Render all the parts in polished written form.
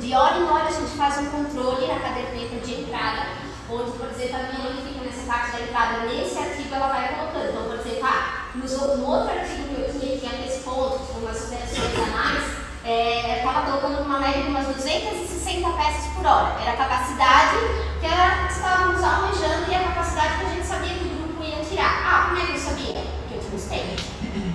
De hora em hora a gente faz um controle na caderneta de entrada, onde, por exemplo, a minha mãe fica nessa parte da entrada, nesse artigo ela vai colocando. Então, por exemplo, no outro artigo que eu tinha aqueles pontos, com umas operações a mais, estava colocando uma média de umas 260 peças por hora. Era a capacidade que estávamos almejando e a capacidade que a gente sabia que o grupo ia tirar. Como é que eu sabia? Porque eu tinha os técnicos.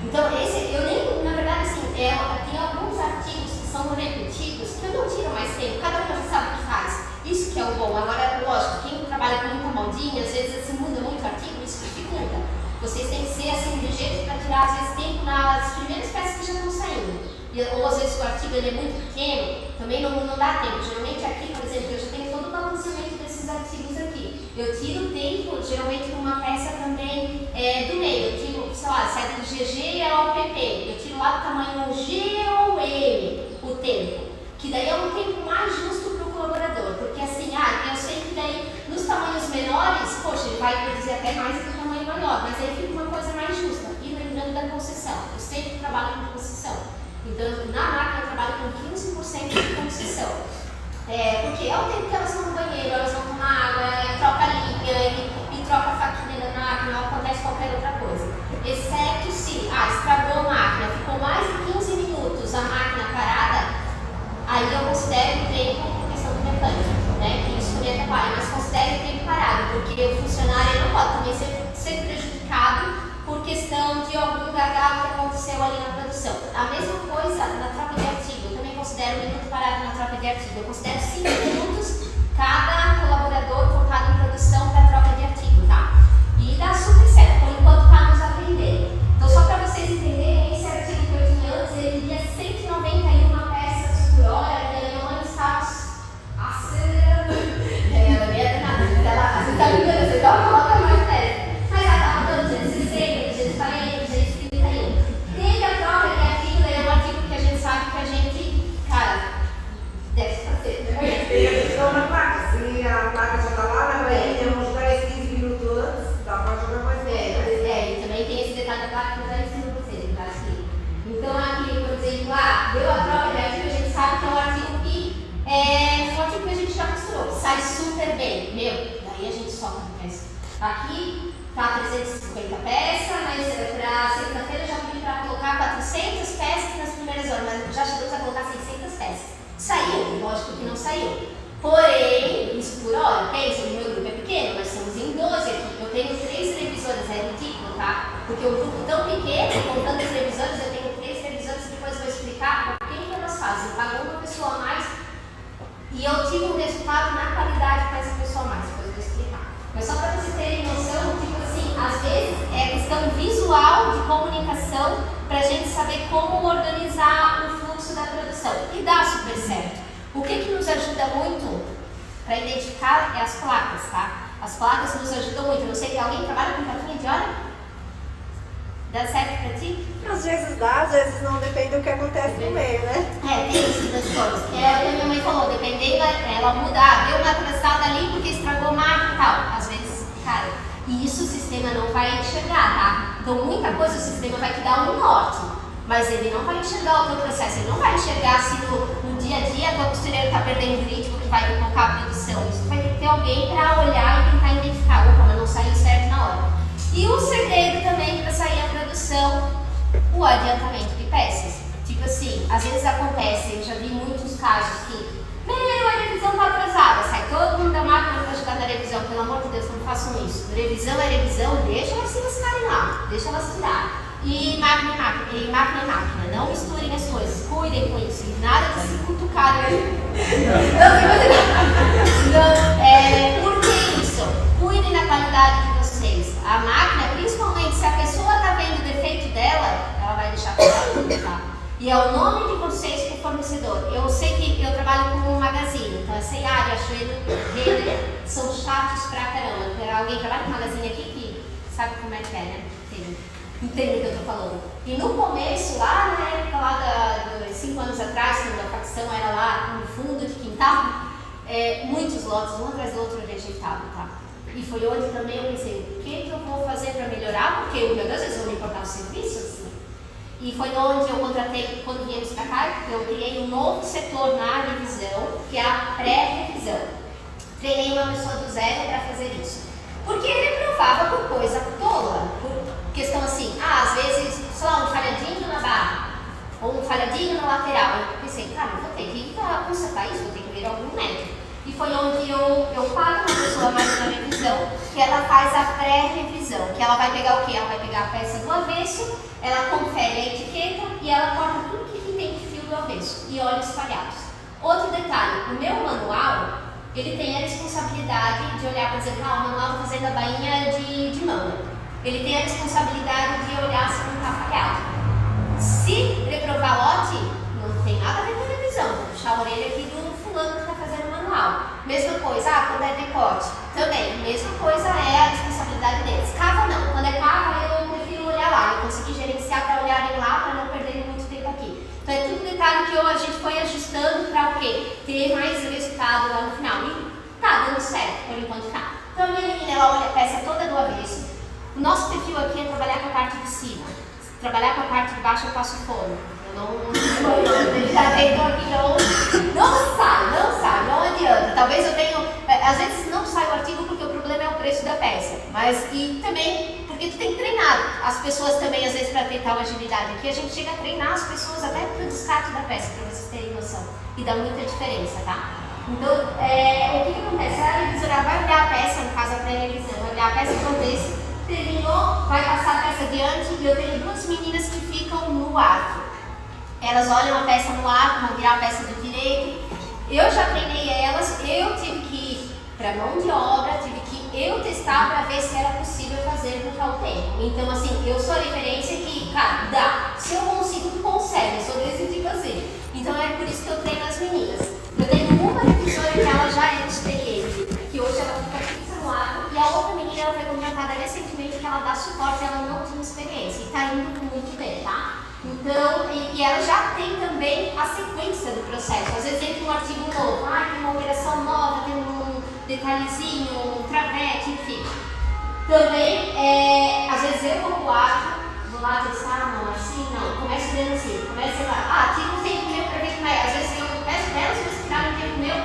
Então, eu nem, na verdade, assim, tem alguns artigos que são repetidos que eu não tiro mais tempo, cada um já sabe o que faz. Isso que é o bom. Agora, lógico, quem trabalha com muita modinha, às vezes assim, muda muito o artigo, isso dificulta. Vocês têm que ser assim, de jeito para tirar, às vezes, tempo nas primeiras peças que já estão saindo. Ou às vezes o artigo ele é muito pequeno, também não dá tempo. Geralmente aqui, por exemplo, eu já tenho todo o balanceamento desses artigos aqui. Eu tiro o tempo, geralmente numa peça também do meio. Eu tiro, sei lá, se é do GG ao PP. Eu tiro lá do tamanho G ou M o tempo. Que daí é um tempo mais justo para o colaborador. Porque assim, eu sei que daí nos tamanhos menores, poxa, ele vai produzir até mais do que o tamanho maior. Mas aí fica uma coisa mais justa. E lembrando da concessão. Eu sempre trabalho com concessão. Então, na máquina eu trabalho com 15% de concessão. Porque é o tempo que elas vão no banheiro, elas vão tomar água, troca a linha e troca a faquinha da máquina, ou acontece qualquer outra coisa. Exceto se, estragou a máquina, ficou mais de 15 minutos a máquina parada, aí eu considero o tempo por questão do mecânico, né? Que isso também atrapalha, mas considero o tempo parado, porque o funcionário não pode também ser prejudicado por questão de algum gargalo que aconteceu ali na produção. A mesma coisa na troca de artigo. Eu também considero um minuto parado na troca de artigo. Eu considero 5 minutos cada colaborador focado em produção para troca de artigo, tá? E dá super certo, por enquanto estamos aprendendo. Então, só para vocês entenderem, esse artigo que eu tinha antes, ele ia 191 peças por hora, e a minha mãe estava acelerando. Ela não ia nada, você está ligando, você está colocando mais peças. Mas ela estava dando 260, 240, 231. Teve a troca de artigo, daí é um artigo que a gente sabe que a gente, cara, deve fazer. Tem a questão na placa. Se a placa já está lá na varinha, uns 10, 15 minutos antes, dá para jogar mais bem. E também tem esse detalhe da placa que eu já ensino para vocês, tá? Então, aqui, por exemplo, deu a troca de artigo, a gente sabe que é um artigo que um artigo que a gente já costurou, sai super bem. Daí a gente solta a peça. Aqui tá 350 peças, mas para sexta-feira eu já pedi para colocar 400 peças nas primeiras horas, mas já chegou a colocar 600 peças. Saiu, lógico que não saiu. Porém, isso por hora, pensa, o meu grupo é pequeno, nós somos em 12 aqui. Eu tenho 3 revisores, é ridículo, tá? Porque o grupo tão pequeno, contando os revisores, eu tenho 3 revisores e depois eu vou explicar o que elas fazem. Pagou uma pessoa a mais e eu tive um resultado na qualidade para essa pessoa a mais, depois eu vou explicar. Mas só para vocês terem noção, tipo assim, às vezes é questão visual de comunicação para a gente saber como organizar o fluxo da produção. E dá super certo. O que nos ajuda muito para identificar é as placas, tá? As placas nos ajudam muito. Eu não sei, alguém trabalha com plaquinha de hora? Dá certo para ti? Às vezes dá, às vezes não, depende do que acontece no meio, né? Tem isso das coisas. É o que a minha mãe falou, dependendo, ela mudar, deu uma atrasada ali porque estragou máquina e tal. Às vezes, cara, e isso o sistema não vai enxergar, tá? Então muita coisa o sistema vai te dar um norte, mas ele não vai enxergar o teu processo, ele não vai enxergar se no dia a dia teu costureiro está perdendo o ritmo que vai pipocar a produção. Isso vai ter que ter alguém para olhar e tentar identificar, opa, mas não saiu certo na hora. E o segredo também para sair a produção, o adiantamento de peças. Tipo assim, às vezes acontece, eu já vi muitos casos que, a revisão está atrasada, sai todo mundo da máquina para ajudar na revisão, pelo amor de Deus, não façam isso. Revisão é revisão, deixa elas se lascarem lá, deixa elas tirar. E máquina é máquina, não misturem as coisas, cuidem com isso, nada de se cutucar. Por que isso? Cuidem da qualidade de vocês. A máquina, principalmente se a pessoa está vendo o defeito dela, ela vai deixar para tá? E é o nome de vocês para o fornecedor. Eu sei que eu trabalho com um magazine, então a C&A, a Schroeder, são chatos pra caramba. Alguém trabalha com magazine aqui que sabe como é que é, né? Entende o que eu estou falando. E no começo, lá na época lá de 5 anos atrás, quando a facção era lá no fundo de quintal, muitos lotes, um atrás do outro, rejeitados, tá? E foi onde também eu pensei, o que eu vou fazer para melhorar? Porque, meu Deus, eles vão me importar o serviço assim. E foi onde eu contratei, quando viemos para cá, eu criei um novo setor na revisão, que é a pré-revisão. Treinei uma pessoa do zero para fazer isso. Porque ele reprovava por coisa tola, por questão assim, às vezes, sei lá, um falhadinho na barra, ou um falhadinho na lateral. Eu pensei, cara, eu vou ter que consertar isso, vou ter que ver algum médico. E foi onde eu pago uma pessoa mais na revisão, que ela faz a pré-revisão, que ela vai pegar o quê? Ela vai pegar a peça do avesso, ela confere a etiqueta e ela corta tudo que tem de fio do avesso e olhos falhados. Outro detalhe, o meu manual, ele tem a responsabilidade de olhar, por exemplo, o manual está fazendo a bainha de mão. Ele tem a responsabilidade de olhar se não está falhado. Se reprovar lote, não tem nada a ver com a revisão. Vou puxar a orelha aqui do fulano que está fazendo o manual. Mesma coisa, quando é decote, também, mesma coisa é a responsabilidade deles. Cava não, quando é cava eu prefiro olhar lá, eu consegui gerenciar para olharem lá para não perderem muito tempo aqui. Então é tudo detalhe que a gente foi ajustando para o quê? Ter mais resultado lá no final. E tá dando certo, por enquanto tá. Então a minha menina, ela olha a peça toda do avesso. O nosso perfil aqui é trabalhar com a parte de cima. Trabalhar com a parte de baixo eu passo fome. Eu não já tenho aqui, não sai, não adianta. Talvez eu tenha, às vezes não sai o artigo porque o problema é o preço da peça. Mas e também porque tu tem que treinar as pessoas também, às vezes, para ter tal agilidade. Aqui a gente chega a treinar as pessoas até para o descarte da peça, para vocês terem noção. E dá muita diferença, tá? Então, o que acontece? A revisora vai olhar a peça, no caso a pré-revisão, vai olhar a peça uma vez, terminou, vai passar a peça adiante e eu tenho duas meninas que ficam no arco. Elas olham a peça no arco, vão virar a peça do direito. Eu já treinei elas, eu tive que ir para mão de obra, tive que eu testar para ver se era possível fazer no tal tempo. Então, assim, eu sou a referência que, cara, dá. Se eu consigo, tu consegue. Eu sou desse tipo assim. Então, é por isso que eu treino as meninas. Eu tenho uma revisora que ela já é experiente, que hoje ela fica fixa no arco, e a outra menina, ela foi contratada recentemente, que ela dá suporte, ela não tinha experiência. E tá indo muito bem, tá? Então, e ela já tem também a sequência do processo. Às vezes entra um artigo novo, tem uma operação nova, tem um detalhezinho, um travete, enfim. Também, às vezes eu vou pro arco, vou lá testar, não, assim, não, começa dando assim, começa lá, tira um tempo meu para ver como é. Às vezes eu peço delas para tirar um tempo meu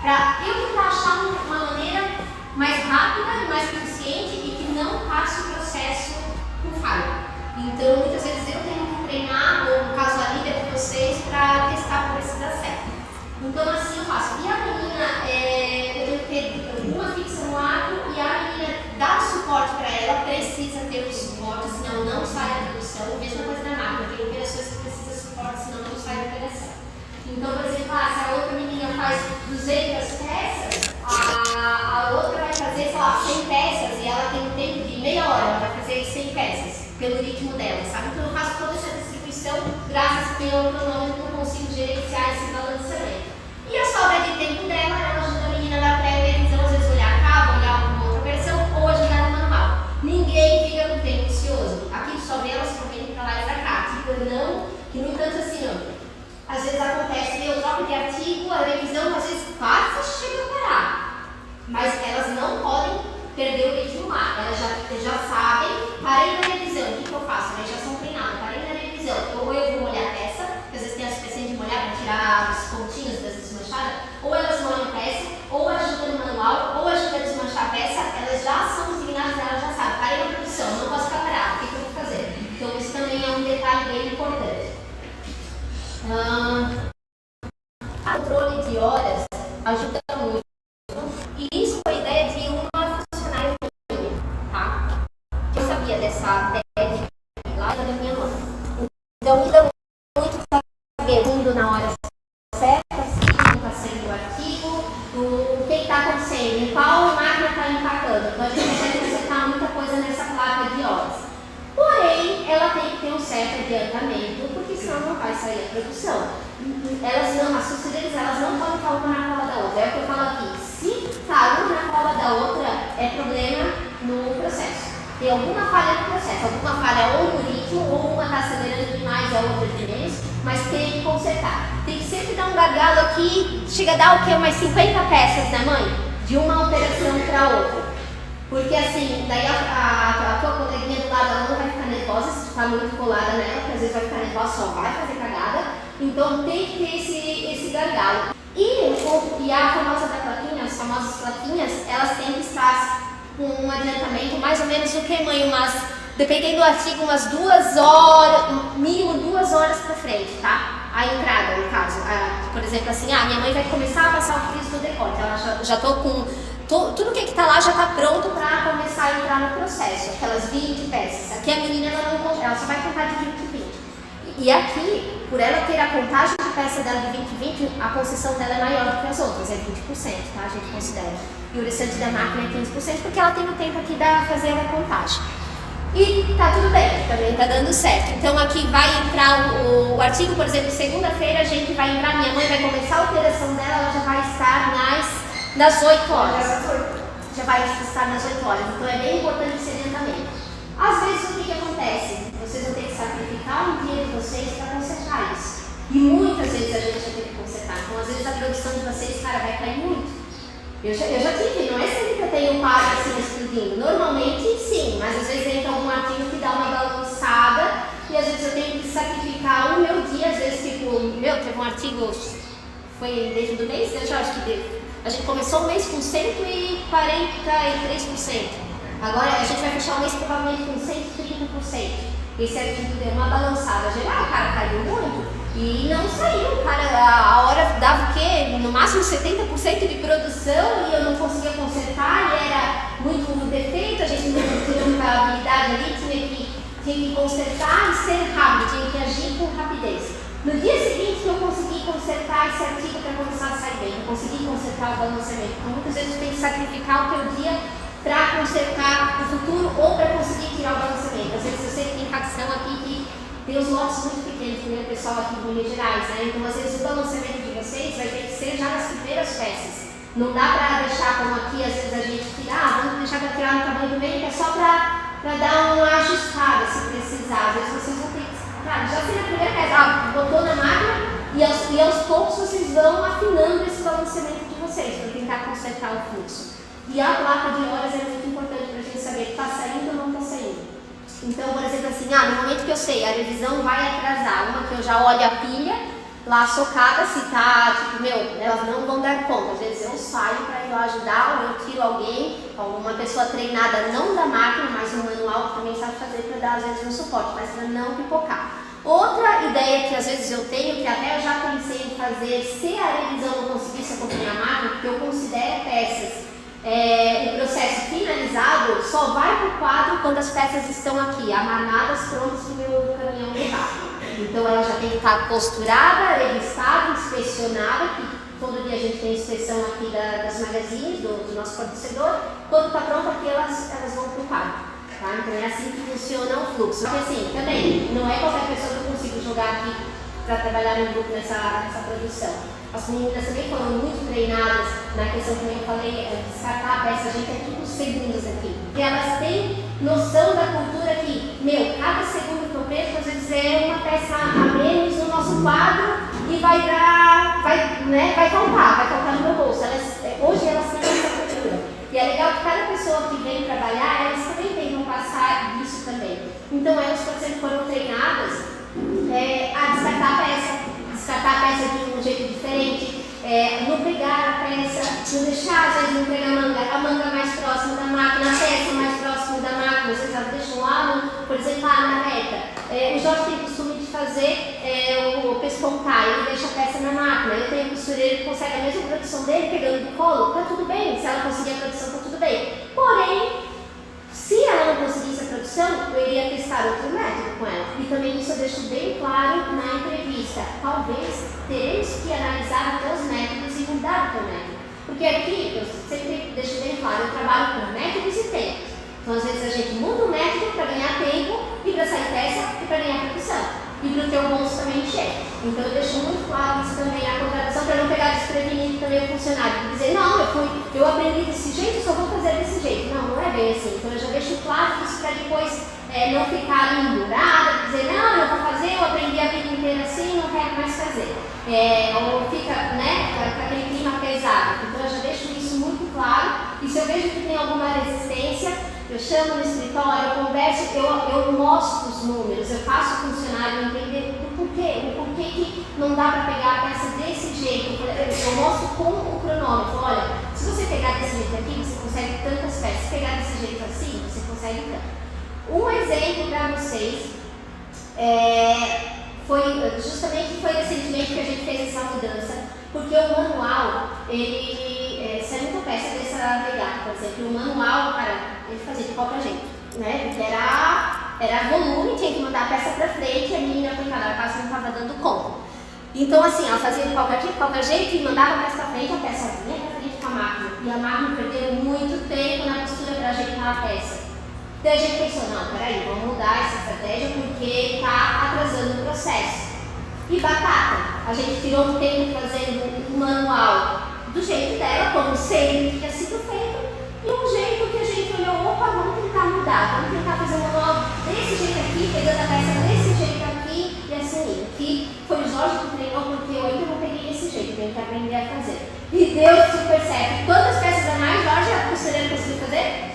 para eu tentar achar uma maneira mais rápida e mais eficiente e que não passe o processo com falha. Então, muitas vezes eu tenho que treinar, ou no caso a líder de vocês, para testar para ver se dá certo. Então, assim eu faço. E a menina, eu tenho que ter uma fixa no arco e a menina dá suporte para ela, precisa ter o suporte, senão não sai a produção. Mesma coisa na máquina, tem operações que precisam de suporte, senão não sai a operação. Então, por exemplo, se a outra menina faz 200 peças, a outra vai fazer, sei lá, 100 peças e ela tem um tempo de meia hora, ela vai fazer 100 peças. Pelo ritmo dela, sabe? Então eu faço toda essa distribuição graças ao meu cronômetro que eu consigo gerenciar esse balanceamento. E a sobra de tempo dela, ela ajuda a menina na pré-revisão, às vezes olhar cá, olhar alguma outra versão ou ajudar no manual. Ninguém fica com tempo ocioso. Aqui só vê elas correndo pra lá e pra cá. Tipo, não, que no entanto assim, não. Às vezes acontece, eu troco de artigo, a revisão às vezes quase chega a parar. Mas elas não podem perder o ritmo lá. Elas já sabem, parei na revisão, o que eu faço? Elas já são treinadas, parei na revisão. Ou eu vou molhar a peça, porque às vezes tem a suficiente de molhar para tirar os pontinhos das desmanchadas, ou elas molham a peça, ou ajuda no manual, ou ajuda a desmanchar a peça, elas já são designadas, elas já sabem, parei na produção, não posso ficar parada, o que eu vou fazer? Então isso também é um detalhe bem importante. Controle de horas ajuda muito. E isso foi a ideia de uma funcionária minha, tá? Eu sabia dessa técnica lá da minha mãe. Então me dá muito saber indo na hora certa, se está sendo o artigo, o que está acontecendo, em qual máquina está empacando. Então a gente consegue consertar muita coisa nessa placa de horas. Porém, ela tem que ter um certo adiantamento, porque senão não vai sair a produção. As costureiras, elas não podem estar uma na cola da outra. É o que eu falo aqui. Se está uma na cola da outra, é problema no processo. Tem alguma falha no processo, alguma falha ou no ritmo, ou uma está acelerando demais e a outra de menos, mas tem que consertar. Tem que sempre dar um gargalo aqui, chega a dar o quê? Umas 50 peças, né, mãe? De uma operação para outra. Porque assim, daí a tua coleguinha do lado, ela não vai ficar nervosa se tu tá muito colada nela, porque às vezes vai ficar nervosa, só vai fazer cagada. Então tem que ter esse gargalo. E a famosa da plaquinha, as famosas plaquinhas, elas têm que estar com um adiantamento mais ou menos o que, mãe? Dependendo do artigo, umas 2 horas, mínimo 2 horas pra frente, tá? A entrada, no caso. Por exemplo, assim, minha mãe vai começar a passar o friso do decote. Ela já tô com... Tudo que tá lá já está pronto para começar a entrar no processo, aquelas 20 peças. Aqui a menina ela só vai contar de 20 em 20. E aqui, por ela ter a contagem de peça dela de 20 em 20, a concessão dela é maior do que as outras, é 20%, tá? A gente considera. E o restante da máquina é 15%, porque ela tem o tempo aqui de fazer a contagem. E tá tudo bem, também tá dando certo. Então aqui vai entrar o artigo, por exemplo, segunda-feira a gente vai entrar, minha mãe vai começar a operação dela, ela já vai estar nas 8 horas. Já vai estar nas 8 horas. Então é bem importante esse adiantamento. Às vezes o que acontece? Vocês vão ter que sacrificar um dia de vocês para consertar isso. E muitas vezes a gente vai ter que consertar. Então às vezes a produção de vocês, cara, vai cair muito. Eu já tive, não é sempre que eu tenho um quadro assim explodindo. Normalmente sim, mas às vezes entra algum artigo que dá uma balançada e às vezes eu tenho que sacrificar o meu dia. Às vezes tipo, teve um artigo, foi dentro do mês, eu já acho que a gente começou o mês com 143%. Agora a gente vai fechar o mês provavelmente com 130%. Esse artigo deu uma balançada geral, o cara caiu muito e não saiu. Cara, a hora dava o quê? No máximo 70% de produção e eu não conseguia consertar e era muito defeito, a gente não tinha muita habilidade ali, tinha que consertar e ser rápido, tinha que agir com rapidez. No dia seguinte que eu consegui consertar esse artigo para começar a sair bem, eu consegui consertar o balanceamento. Então muitas vezes tem que sacrificar o teu dia para consertar o futuro ou para conseguir tirar o balanceamento. Às vezes eu sei que tem facção aqui que tem os lotes muito pequenos, que nem o pessoal aqui de Minas Gerais, né? Então às vezes o balanceamento de vocês vai ter que ser já nas primeiras peças. Não dá para deixar como aqui, às vezes a gente tira, vamos deixar para tirar no tamanho do meio, que é só para dar uma ajustada se precisar. Às vezes vocês vão ter que... Cara, já sei na primeira peça, botou na máquina e aos poucos vocês vão afinando esse balanceamento de vocês para tentar consertar o fluxo. E a placa de horas é muito importante para a gente saber que está saindo ou não está saindo. Então, por exemplo, assim, no momento que eu sei, a revisão vai atrasar, uma que eu já olho a pilha lá socada, se tá, tipo, elas não vão dar conta. Às vezes eu saio para ir lá ajudar, ou eu tiro alguém, alguma pessoa treinada, não da máquina, mas um manual que também sabe fazer para dar, às vezes, um suporte, mas para não pipocar. Outra ideia que às vezes eu tenho, que até eu já pensei em fazer, se a revisão não conseguisse acompanhar a máquina, porque eu considero peças, o processo finalizado só vai para o quadro quando as peças estão aqui, amarradas, prontas para o meu caminhão levar. Então ela já tem que estar costurada, revistada, inspecionada, que todo dia a gente tem inspeção aqui das magazines, do nosso fornecedor. Quando está pronta aqui, elas vão para o quadro. Tá? Então é assim que funciona o fluxo. Porque assim, também, não é qualquer pessoa que eu consigo jogar aqui para trabalhar no grupo nessa produção. As meninas também foram muito treinadas na questão que eu falei, descartar a peça, a gente é tudo segundos aqui. Porque elas têm noção da cultura que, cada segundo que eu perco, às vezes é uma peça a menos no nosso quadro e vai faltar no meu bolso. Hoje elas têm essa cultura. E é legal que cada pessoa que vem trabalhar, elas também tentam passar disso também. Então elas, por exemplo, foram treinadas a descartar a peça de um jeito diferente, não pegar a peça, não deixar, às vezes, não pegar a manga mais próxima da máquina, a peça mais próxima da máquina, vocês deixam lá, por exemplo, na reta. O Jorge tem o costume de fazer o pespontar, ele deixa a peça na máquina. Eu tenho costureiro que consegue a mesma produção dele, pegando do colo, tá tudo bem, se ela conseguir a produção, tá tudo bem. Porém, se ela não conseguisse a produção, eu iria testar outro método com ela. E também isso eu deixo bem claro na entrevista. Talvez teremos que analisar os teus métodos e mudar o teu método. Porque aqui, eu sempre deixo bem claro, eu trabalho com métodos e tempos. Então, às vezes, a gente muda o método para ganhar tempo e para sair peça e para ganhar produção. E para o teu bolso também encher. Então, eu deixo muito claro isso também na contratação, para não pegar desprevenido também o funcionário. E dizer, não, eu aprendi desse jeito, só vou fazer desse jeito. Não é bem assim. Então, eu já deixo claro isso para depois não ficar endurada, dizer, não, eu vou fazer, eu aprendi a vida inteira assim, não quero mais fazer. Ou fica, com aquele clima pesado. Então, eu já deixo isso muito claro. E se eu vejo que tem alguma resistência, chamo no escritório, eu converso, eu mostro os números, eu faço o funcionário entender o porquê que não dá para pegar a peça desse jeito. Eu mostro com o cronômetro, olha, se você pegar desse jeito aqui, você consegue tantas peças, se pegar desse jeito assim, você consegue tanto. Um exemplo para vocês, foi recentemente que a gente fez essa mudança, porque o manual, se é muita peça dessa regata, por exemplo, o manual, ele fazia de qualquer jeito, né? Porque era volume, tinha que mandar a peça para frente e a menina, coitada, a peça não estava dando conta. Então, assim, ela fazia de qualquer jeito e mandava a peça para frente, a peça vinha para frente com a máquina. E a máquina perdeu muito tempo na costura para ajeitar a peça. Então a gente pensou, não, peraí, vamos mudar essa estratégia porque está atrasando o processo. E batata, a gente tirou um tempo fazendo um manual do jeito dela, como sempre tinha sido feito, e um jeito que a gente olhou, opa, vamos tentar mudar, vamos tentar fazer um manual desse jeito aqui, pegando a peça desse jeito aqui, e assim, que foi o Jorge que treinou, porque eu ainda não peguei esse jeito, tenho que aprender a fazer. E deu super certo. Quantas peças a mais, Jorge, a costureira conseguiu fazer?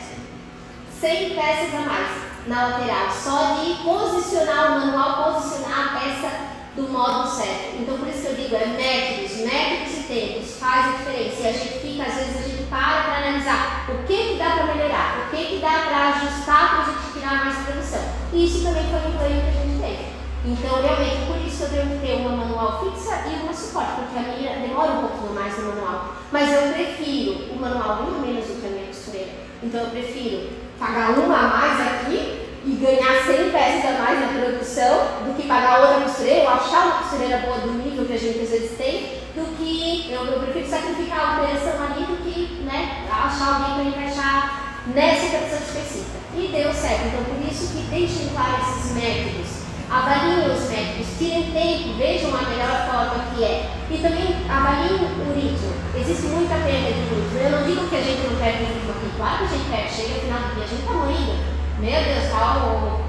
100 peças a mais na lateral, só de posicionar o manual, posicionar a peça do modo certo. Então, por isso que eu digo, métodos e tempos faz a diferença. E a gente fica, às vezes, a gente para analisar o que dá para melhorar, o que dá para ajustar para a gente tirar mais produção. E isso também foi um plano que a gente teve. Então, realmente, por isso eu tenho que ter uma manual fixa e uma suporte, porque a minha demora um pouquinho mais no manual. Mas eu prefiro o manual muito menos do que a minha costureira. Então, eu prefiro pagar uma a mais aqui e ganhar 100 peças a mais na produção do que pagar outra costureira, ou achar uma costureira boa do nível que a gente às vezes tem, do que eu prefiro sacrificar a operação ali do que, né, achar alguém para encaixar nessa operação específica. E deu certo. Então, por isso que deixem claro esses métodos. Avaliem os métodos, tirem tempo, vejam a melhor forma que é. E também avaliem o ritmo. Existe muita perda de ritmo. Eu não digo que a gente não perde ritmo aqui, claro que a gente perde. Chega no final do dia, a gente está morrendo. Meu Deus,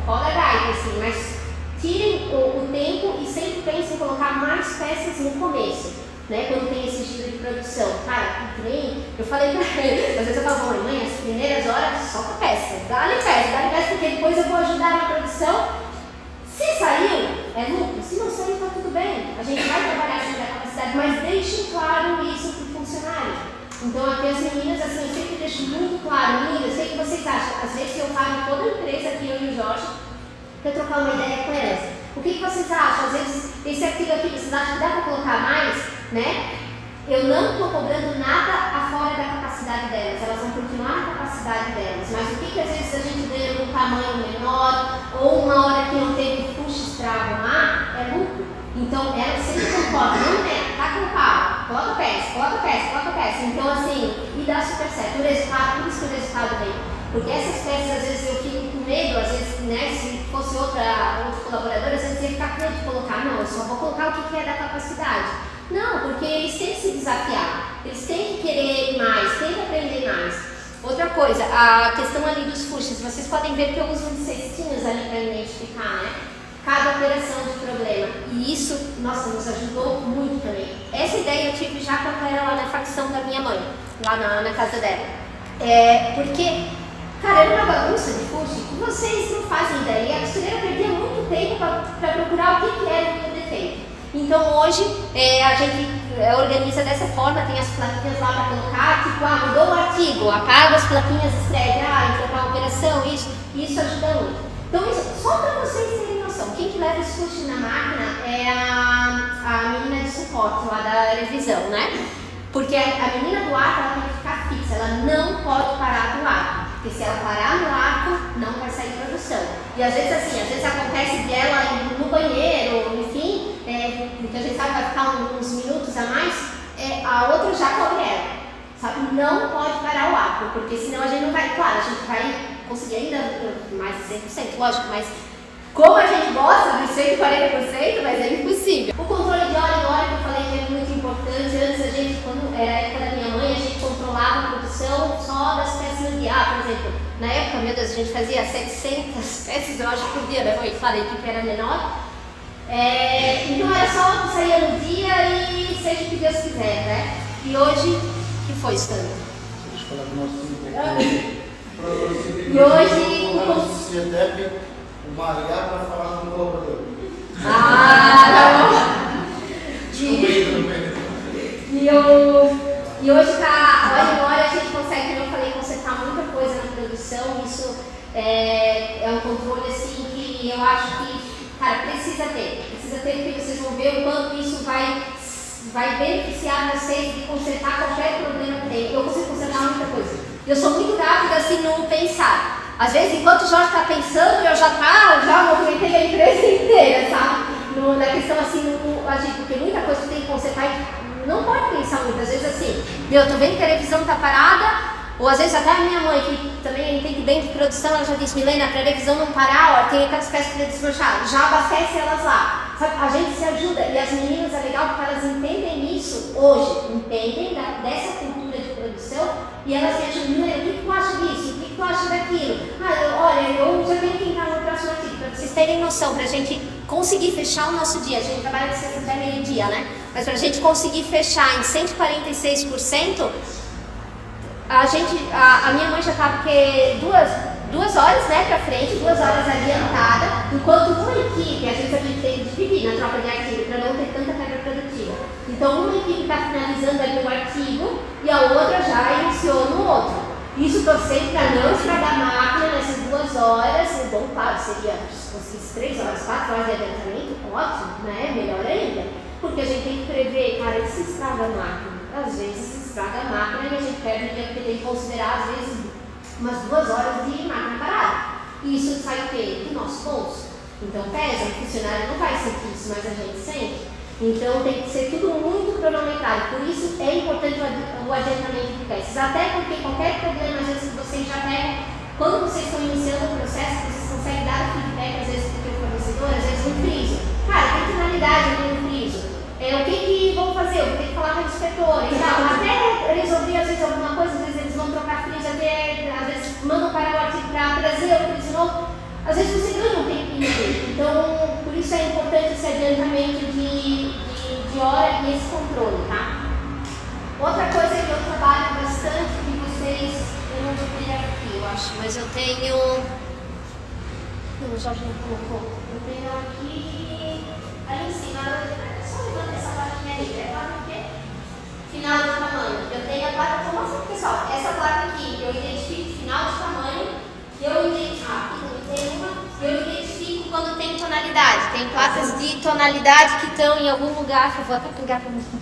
roda gaita, assim. Mas tirem o tempo e sempre pensem em colocar mais peças no começo. Né, quando tem esse giro de produção. Cara, eu falei pra ele, às vezes eu falo, mãe, as primeiras horas só com peça. Dá-lhe peça, porque depois eu vou ajudar na produção. Se saiu, é lucro. Se não saiu, está tudo bem. A gente vai trabalhar sobre a capacidade, mas deixem claro isso para o funcionário. Então, aqui as meninas, assim, eu sempre deixo muito claro, meninas, eu sei que vocês acham, às vezes eu paro toda a empresa aqui, eu e o Jorge, para trocar uma ideia com elas. O que vocês acham? Às vezes, esse artigo aqui, vocês acham que dá para colocar mais, né? Eu não estou cobrando nada afora da capacidade delas, elas vão continuar na capacidade delas, mas o que às vezes a gente ganha num tamanho menor, ou uma hora que não teve puxos para arrumar, é lucro. Então, elas sempre concordam, não é? Tá com pau, coloca peça. Então, assim, e dá super certo. O resultado, por isso que o resultado vem. Porque essas peças, às vezes, eu fico com medo, às vezes, né, se fosse outro colaborador, às vezes eu ia ficar com medo de colocar, não, eu só vou colocar o que é da capacidade. Não, porque eles têm que se desafiar, eles têm que querer mais, têm que aprender mais. Outra coisa, a questão ali dos fuxes, vocês podem ver que eu uso uns cestinhos ali para identificar, né? Cada operação de problema. E isso, nossa, nos ajudou muito também. Essa ideia eu tive já quando eu era lá na facção da minha mãe, lá na casa dela. Porque, cara, era uma bagunça de fuxe que vocês não fazem ideia. E a costureira perdia muito tempo para procurar o que era o meu defeito. Então hoje a gente organiza dessa forma, tem as plaquinhas lá para colocar, tipo, mudou o artigo, apaga as plaquinhas, escreve, entra para a operação, isso ajuda muito. Então isso, só para vocês terem noção, quem que leva esse curso na máquina é a menina de suporte lá da revisão, né? Porque a menina do arco, ela tem que ficar fixa, ela não pode parar do arco, porque se ela parar no arco, não vai sair produção. E às vezes assim, acontece dela no banheiro, enfim, porque a gente sabe que vai ficar uns minutos a mais, a outra já cobre ela, sabe? Não pode parar o arco, porque senão a gente não vai, claro, a gente vai conseguir ainda mais de 100%, lógico, mas como a gente gosta dos 140%, mas é impossível. O controle de hora em hora que eu falei que é muito importante. Antes a gente, quando era a época da minha mãe, a gente controlava a produção só das peças no dia. Por exemplo, na época, meu Deus, a gente fazia 700 peças, eu acho, por dia, né? Claro, a equipe era menor. Então era só o que saía no dia e seja o que Deus quiser, né? E hoje, o que foi, Sandra? Deixa eu falar do nosso time. E hoje... O CIETEP, o Mariá para falar com o colaborador. Ah, tá bom. E hoje, tá, hora em hora, a gente consegue, como eu falei, consertar muita coisa na produção. Isso é um controle assim que eu acho que, cara, precisa ter. Precisa ter, porque vocês vão ver o quanto isso vai beneficiar vocês de consertar qualquer problema que tem. Eu consigo consertar muita coisa. Eu sou muito rápida assim no pensar. Às vezes, enquanto o Jorge está pensando, eu já movimentei a empresa inteira, sabe? Na questão assim, no agir, porque muita coisa que tem que consertar e não pode pensar muitas vezes assim, eu tô vendo que a revisão tá parada, ou às vezes até a minha mãe, que também entende bem de produção, ela já disse, Milena, para a revisão não parar, ó, tem aquelas peças que desmanchar, já abastece elas lá. Sabe? A gente se ajuda, e as meninas é legal porque elas entendem isso hoje, entendem dessa cultura de produção, e elas me ajudam, Milena, o que tu acha disso? O que tu acha daquilo? Olha, eu já tenho que entrar no próximo artigo, para vocês terem noção, para a gente conseguir fechar o nosso dia, a gente trabalha de sexta até meio-dia, né? Mas para a gente conseguir fechar em 146%, a minha mãe já estava duas horas, né, para frente, 2 horas adiantada, enquanto uma equipe, às vezes a gente tem que dividir na troca de artigo para não ter tanta carga produtiva. Então uma equipe está finalizando ali o artigo e a outra já iniciou no outro. Isso torcendo para não estragar a máquina nessas 2 horas, o bom, claro, seria se conseguisse 3 horas, 4 horas de adiantamento, ótimo, né? Melhor ainda. Porque a gente tem que prever, cara, se estraga a máquina. Às vezes se estraga a máquina e a gente perde dinheiro, porque tem que considerar, às vezes, umas 2 horas de máquina parada. E isso sai o quê? Do nosso bolso. Então pesa, o funcionário não vai sentir isso, mas a gente sente. Então tem que ser tudo muito cronometrado, por isso é importante o adiantamento de peças, até porque qualquer problema, às vezes vocês já pegam, quando vocês estão iniciando o processo, vocês conseguem dar feedback, às vezes, para o teu fornecedor, às vezes no friso. Cara, tem finalidade aqui no friso, o que vão fazer? Eu vou ter que falar com a inspetora e tal, até resolver às vezes alguma coisa, às vezes eles vão trocar friso, até às vezes mandam parar o artigo para trazer o friso novo. Às vezes você ganha um tempinho dele, então por isso é importante esse adiantamento de hora e esse controle, tá? Outra coisa que eu trabalho bastante, que vocês, eu não vou ter aqui, eu acho, mas eu tenho, o Jorge não colocou, eu tenho aqui, ali em cima, só levanta essa plaquinha aí, é placa o quê? Final de tamanho, eu tenho a placa, vou mostrar pro pessoal, essa placa aqui, eu identifico final de tamanho, eu identifico quando tem tonalidade. Tem placas de tonalidade que estão em algum lugar, que eu vou até pegar para mostrar.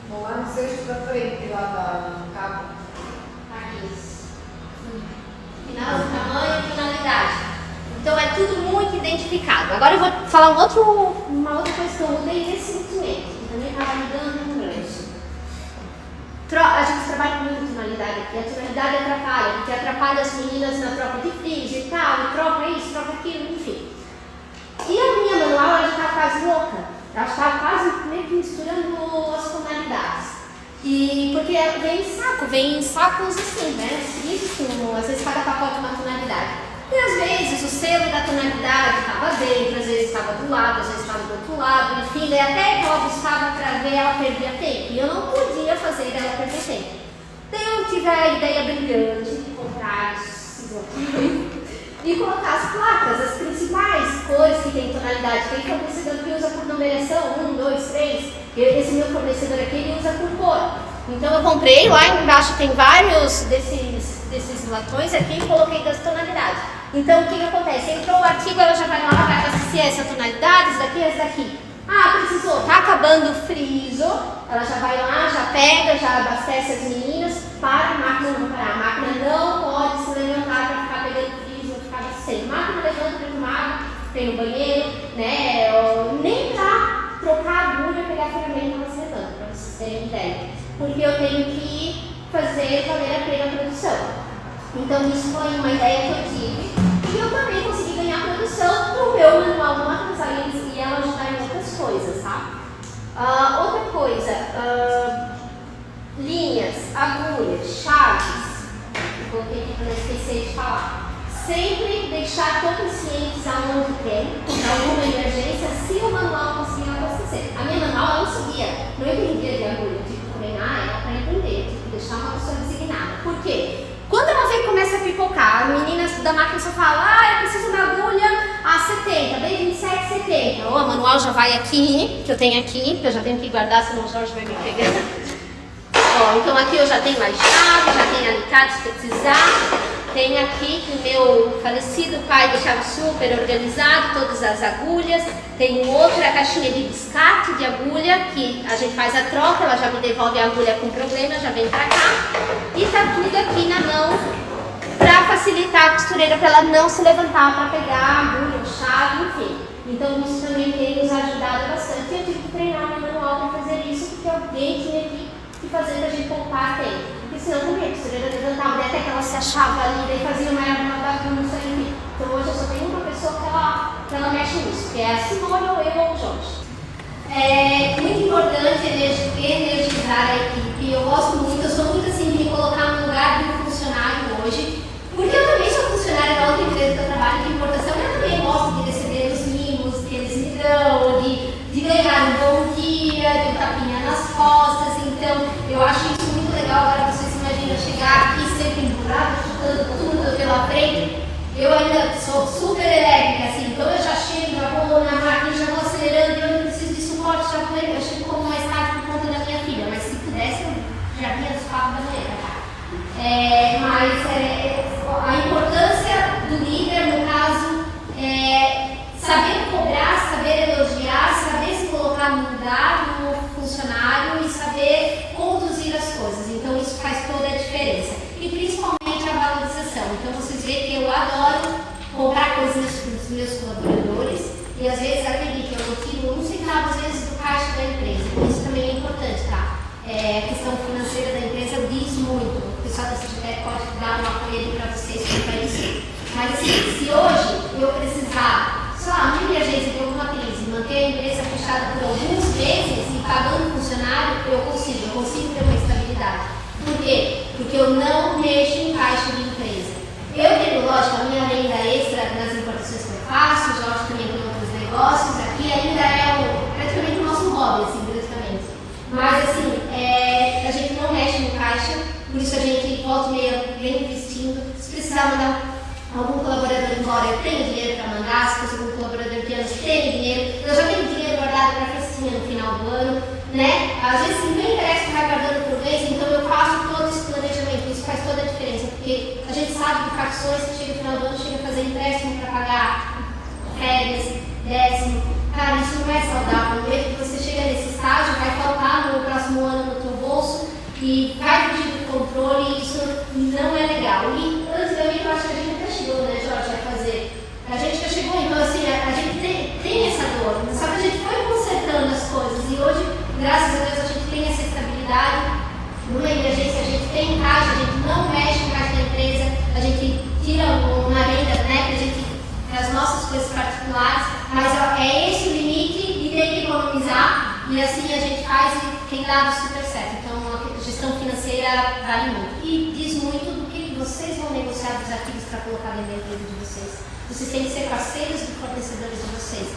Bom, lá no sexto da frente, lá da cabo. Aqui. Final de tamanho e tonalidade. Então é tudo muito identificado. Agora eu vou falar uma outra coisa que eu mudei recentemente, que também estava me dando um gancho. A gente trabalha com muita tonalidade aqui, a tonalidade atrapalha, porque atrapalha as meninas na troca de friso e tal, e troca isso, troca aquilo, enfim. E a minha manual, ela já estava quase louca, ela estava quase meio que misturando as tonalidades. E porque vem em sacos assim, né, frisos com, às vezes cada pacote uma tonalidade. E às vezes o selo da tonalidade estava dentro, às vezes estava do lado, às vezes estava do outro lado, enfim, daí até que ela buscava para ver, ela perdia tempo. E eu não podia fazer ela perder tempo. Daí eu tive a ideia brilhante de comprar esses aqui e colocar as placas, as principais cores que tem tonalidade. Tem fornecedor que usa por numeração, 1, 2, 3. Esse meu fornecedor aqui ele usa por cor. Então eu comprei, lá embaixo tem vários desses latões aqui e coloquei das tonalidades. Então, o que acontece? Entrou o artigo, ela já vai lá, vai abastecer essa tonalidade, essa daqui, essa daqui. Ah, precisou, tá acabando o friso, ela já vai lá, já pega, já abastece as meninas, para a máquina não parar. A máquina não pode se levantar para ficar pegando friso, ou ficar abastecendo. A máquina levanta para tomar água, tem no banheiro, né? Nem para trocar a agulha, pegar a ferramenta, ela se levanta, para vocês terem ideia. Porque eu tenho que fazer valer a pena a produção. Então isso foi uma ideia que eu tive e eu também consegui ganhar produção no meu manual do Matheus e ela ajudar em outras coisas, tá? Outra coisa, linhas, agulhas, chaves, coloquei aqui para não esquecer de falar. Sempre deixar todos cientes aonde tem, alguma emergência, se o manual conseguir abastecer. A minha manual eu não sabia, não entendia de agulha, eu tive que treinar ela para entender, tive que deixar uma pessoa designada. Por quê? Quando ela vem da máquina só fala, eu preciso de uma agulha a 70, bem 27, 70. Ó, a manual já vai aqui, que eu tenho aqui, que eu já tenho que guardar, senão o Jorge vai me pegar. Ó, então aqui eu já tenho mais chave, já tenho alicate se precisar. Tem aqui que o meu falecido pai deixava super organizado, todas as agulhas. Tem um outro, a caixinha de descarte de agulha, que a gente faz a troca, ela já me devolve a agulha com problema, já vem pra cá. E tá tudo aqui na mão pra facilitar a costureira, pra ela não se levantar pra pegar a agulha, chave, enfim. Então isso também tem nos ajudado bastante. Eu tive que treinar meu manual pra fazer isso, porque alguém tinha que fazer pra gente poupar tempo. Porque senão também a costureira levantava, até que ela se achava ali, daí fazia uma bagunça ali. Então hoje eu só tenho uma pessoa que ela mexe nisso, que é a Simone ou eu ou o Jorge. É muito importante energizar a equipe. Eu gosto muito, eu sou muito assim de me colocar no lugar de um funcionário hoje, porque eu também sou funcionária da outra empresa que eu trabalho de importação, mas eu também gosto de receber os mimos que eles me dão, de ganhar um bom dia, de um tapinha nas costas. Então eu acho isso muito legal. Agora vocês imaginam chegar aqui sempre empurrado, chutando tudo pela frente. Eu ainda sou super elétrica, assim, então eu já chego, já vou na máquina, já vou acelerando, eu não preciso de suporte, eu chego como mais tarde por conta da minha filha, mas se pudesse eu já vinha dos 4 da manhã, tá? A importância do líder, no caso, é saber cobrar, saber elogiar, saber se colocar no lugar do funcionário e saber conduzir as coisas. Então isso faz toda a diferença. E principalmente a valorização. Então vocês veem que eu adoro comprar coisas dos meus colaboradores e às vezes, acredito, eu tiro 1 centavo às vezes do caixa da empresa. Isso também é importante, tá? A questão financeira da empresa diz muito. O pessoal da CITEC pode dar um apoio para vocês para isso. Mas assim, se hoje eu precisar, sei lá, uma emergência de alguma crise, manter a empresa fechada por alguns meses e pagando funcionário, eu consigo ter uma estabilidade. Por quê? Porque eu não mexo em caixa de empresa. Eu tenho, lógico, a minha renda extra nas importações que eu faço, o Jorge também tem outros negócios, aqui ainda é praticamente o nosso hobby, assim, praticamente. Mas assim, a gente não mexe no caixa, por isso a gente volta e meia vem investindo. Se precisar mandar algum colaborador embora, eu tenho dinheiro para mandar. Se fosse algum colaborador de anos, tenho dinheiro. Eu já tenho dinheiro guardado para festinha no final do ano, né? Às vezes ninguém interessa que vai guardando por vez, então eu faço todo esse planejamento. Isso faz toda a diferença, porque a gente sabe que facções que chega no final do ano, chega a fazer empréstimo para pagar férias, décimo. Cara, isso não é saudável. No momento que você chega nesse estágio, vai faltar no próximo ano no teu bolso e vai fugir do controle, e isso não é legal. E antigamente eu acho que a gente até chegou, né, Jorge, a fazer. A gente já chegou, então assim, a gente tem essa dor, só que a gente foi consertando as coisas e hoje, graças a Deus, a gente tem essa estabilidade. Numa emergência, a gente tem caixa, a gente não mexe no caixa da empresa, a gente tira uma renda, né, pra gente, as nossas coisas particulares, mas é esse o limite e tem que economizar, e assim a gente faz e tem dado super certo. Então a gestão financeira vale muito e diz muito do que vocês vão negociar dos ativos para colocar dentro da empresa de vocês. Vocês têm que ser parceiros e fornecedores de vocês.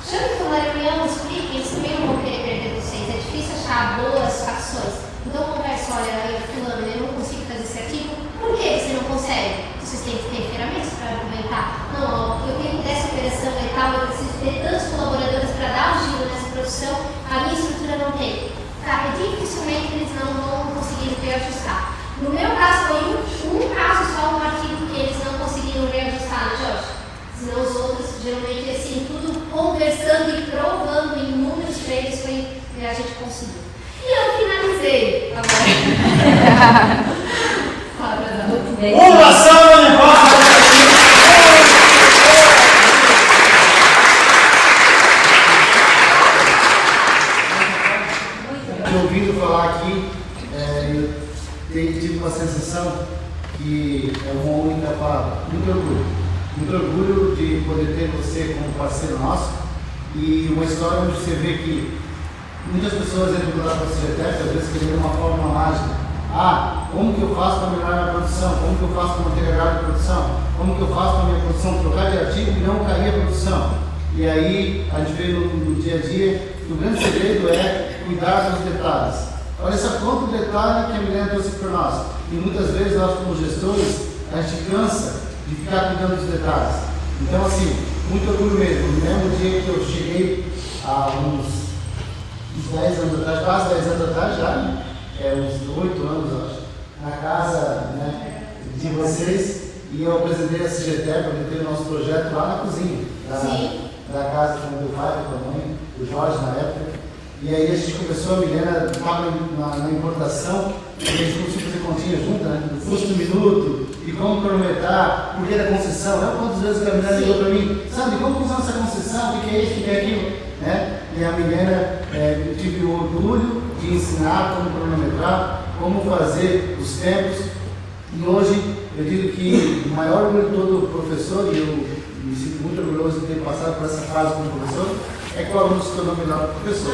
Chame para uma reunião, expliquem, eles também não vão querer perder vocês. É difícil achar boas facções. Então conversa, olha, fulano, eu não consigo fazer esse artigo. Por que você não consegue? Vocês têm que ter ferramentas para argumentar. Não, eu tenho dessa operação e tal, eu preciso ter tantos colaboradores para dar um giro nessa produção, a minha estrutura não tem. Tá, dificilmente eles não vão conseguir reajustar. No meu caso, foi um caso só, um artigo que eles não conseguiram reajustar, né, Jorge? Senão os outros, geralmente, assim, tudo conversando e provando em números para eles, a gente conseguiu. E eu finalizei agora. Muito bem. Uma salva de palmas! Ouvindo falar aqui, eu tive uma sensação que é uma única palavra, muito orgulho. Muito orgulho de poder ter você como parceiro nosso e uma história onde você vê que muitas pessoas entram lá para a CITEC, às vezes querendo uma fórmula mágica. Como que eu faço para melhorar a produção? Como que eu faço para manter a grade de produção? Como que eu faço para a minha produção trocar de artigo e não cair a produção? E aí a gente vê no dia a dia que o grande segredo é cuidar dos detalhes. Olha só quanto detalhe que a Milena trouxe para nós. E muitas vezes nós como gestores, a gente cansa de ficar cuidando dos detalhes. Então, assim, muito orgulho mesmo. Me lembro do dia que eu cheguei há uns 10 anos atrás, quase 10 anos atrás já, né? Uns 8 anos, eu acho, na casa, né, de vocês, e eu apresentei a CGTEC, apresentei o nosso projeto lá na cozinha da casa com o meu pai, com a mãe, o Jorge na época. E aí a gente começou, a Milena estava na importação, e a gente começou a fazer continha junto, né? Do custo do minuto, e como cronometrar, por que da concessão. Eu, quantas vezes a Milena ligou para mim, Sandro, como funciona essa concessão, o que é isso, o que é aquilo? Né? E a Milena, eu tive o orgulho de ensinar como cronometrar, como fazer os tempos. E hoje eu digo que o maior orgulho de todo professor, e eu me sinto muito orgulhoso de ter passado por essa fase como professor, é que o aluno se tornou melhor professor.